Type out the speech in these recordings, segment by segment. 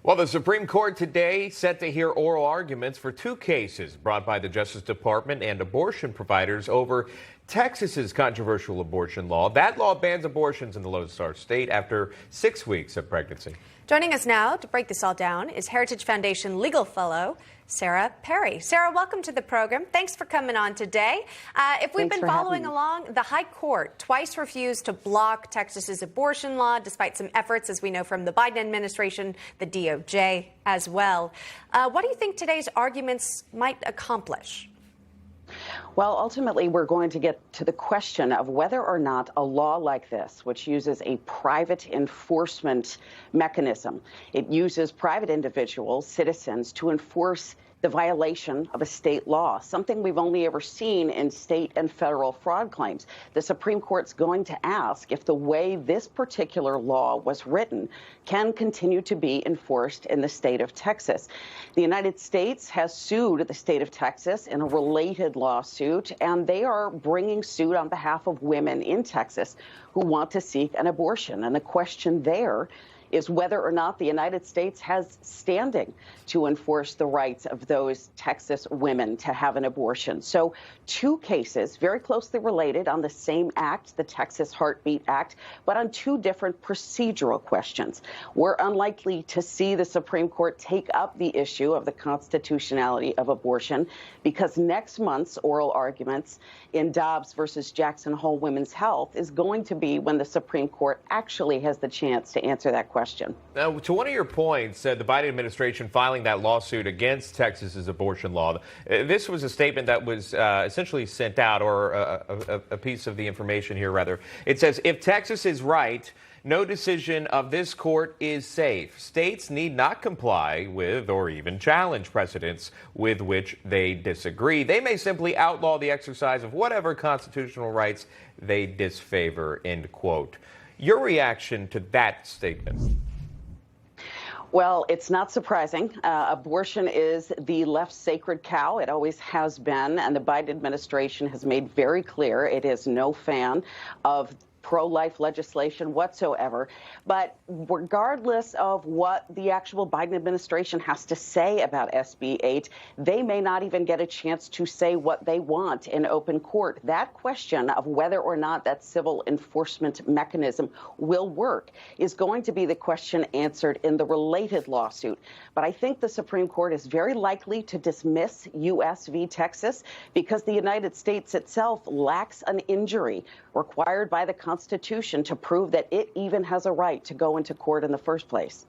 Well, the Supreme Court today set to hear oral arguments for two cases brought by the Justice Department and abortion providers over Texas's controversial abortion law. That law bans abortions in the Lone Star State after 6 weeks of pregnancy. Joining us now to break this all down is Heritage Foundation legal fellow Sarah Perry. Sarah, welcome to the program. Thanks for coming on today. If we've been following along, the High Court twice refused to block Texas's abortion law, despite some efforts, as we know, from the Biden administration, the DOJ as well. What do you think today's arguments might accomplish? Well, ultimately, we're going to get to the question of whether or not a law like this, which uses a private enforcement mechanism, it uses private individuals, citizens, to enforce the violation of a state law, something we've only ever seen in state and federal fraud claims. The Supreme Court's going to ask if the way this particular law was written can continue to be enforced in the state of Texas. The United States has sued the state of Texas in a related lawsuit, and they are bringing suit on behalf of women in Texas who want to seek an abortion. And the question there is whether or not the United States has standing to enforce the rights of those Texas women to have an abortion. So two cases very closely related on the same act, the Texas Heartbeat Act, but on two different procedural questions. We're unlikely to see the Supreme Court take up the issue of the constitutionality of abortion because next month's oral arguments in Dobbs versus Jackson Hole Women's Health is going to be when the Supreme Court actually has the chance to answer that question. Now, to one of your points, the Biden administration filing that lawsuit against Texas's abortion law, this was a statement that was essentially sent out, or a piece of the information here, rather. It says, if Texas is right, no decision of this court is safe. States need not comply with or even challenge precedents with which they disagree. They may simply outlaw the exercise of whatever constitutional rights they disfavor, end quote. Your reaction to that statement? Well, it's not surprising. Abortion is the left's sacred cow. It always has been. And the Biden administration has made very clear it is no fan of pro-life legislation whatsoever. But regardless of what the actual Biden administration has to say about SB 8, they may not even get a chance to say what they want in open court. That question of whether or not that civil enforcement mechanism will work is going to be the question answered in the related lawsuit. But I think the Supreme Court is very likely to dismiss U.S. v. Texas because the United States itself lacks an injury required by the Constitution to prove that it even has a right to go into court in the first place.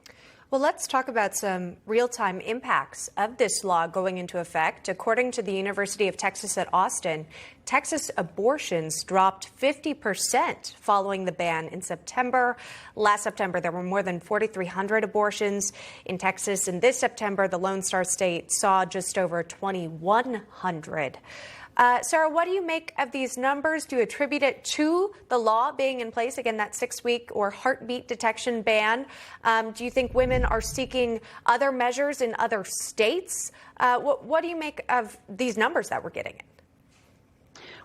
Well, let's talk about some real-time impacts of this law going into effect. According to the University of Texas at Austin, Texas abortions dropped 50% following the ban in September. Last September, there were more than 4,300 abortions in Texas. And this September, the Lone Star State saw just over 2,100. Sarah, what do you make of these numbers? Do you attribute it to the law being in place, again, that 6-week or heartbeat detection ban? Do you think women are seeking other measures in other states? What do you make of these numbers that we're getting?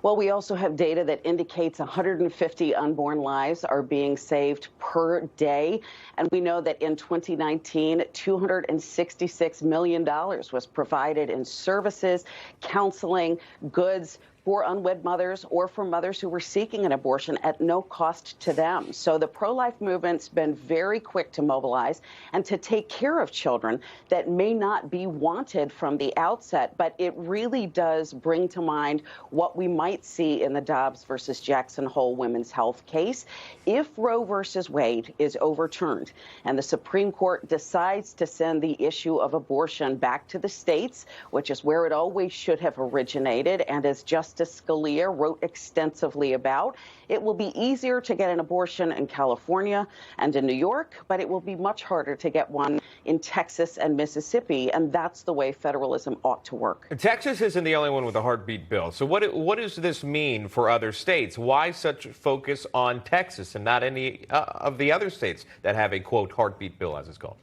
Well, we also have data that indicates 150 unborn lives are being saved per day. And we know that in 2019, $266 million was provided in services, counseling, goods for unwed mothers or for mothers who were seeking an abortion at no cost to them. So the pro-life movement's been very quick to mobilize and to take care of children that may not be wanted from the outset. But it really does bring to mind what we might see in the Dobbs versus Jackson Hole Women's Health case. If Roe versus Wade is overturned and the Supreme Court decides to send the issue of abortion back to the states, which is where it always should have originated, and as Justice Scalia wrote extensively about, it will be easier to get an abortion in California and in New York, but it will be much harder to get one in Texas and Mississippi, and that's the way federalism ought to work. Texas isn't the only one with a heartbeat bill. So what does this mean for other states? Why such focus on Texas and not any of the other states that have a, quote, heartbeat bill, as it's called?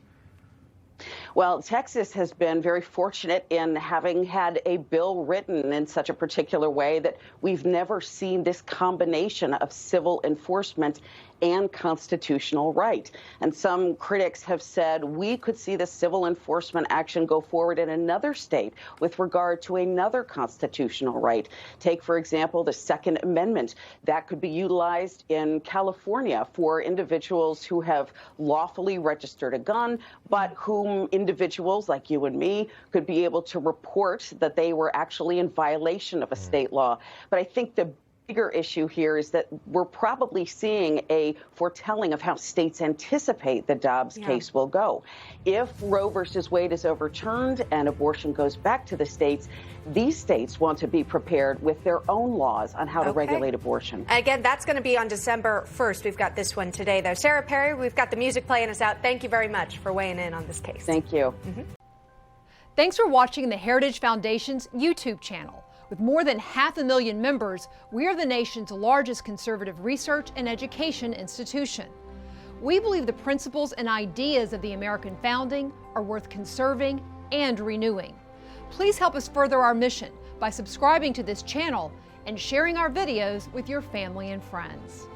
Well, Texas has been very fortunate in having had a bill written in such a particular way that we've never seen this combination of civil enforcement and constitutional right. And some critics have said we could see the civil enforcement action go forward in another state with regard to another constitutional right. Take, for example, the Second Amendment. That could be utilized in California for individuals who have lawfully registered a gun, but whom individuals like you and me could be able to report that they were actually in violation of a state law. But I think the bigger issue here is that we're probably seeing a foretelling of how states anticipate the Dobbs case will go. If Roe versus Wade is overturned and abortion goes back to the states, these states want to be prepared with their own laws on how to regulate abortion. Again, that's going to be on December 1st. We've got this one today, though. Sarah Perry, we've got the music playing us out. Thank you very much for weighing in on this case. Thank you. Thanks for watching the Heritage Foundation's YouTube channel. With more than 500,000 members, we are the nation's largest conservative research and education institution. We believe the principles and ideas of the American founding are worth conserving and renewing. Please help us further our mission by subscribing to this channel and sharing our videos with your family and friends.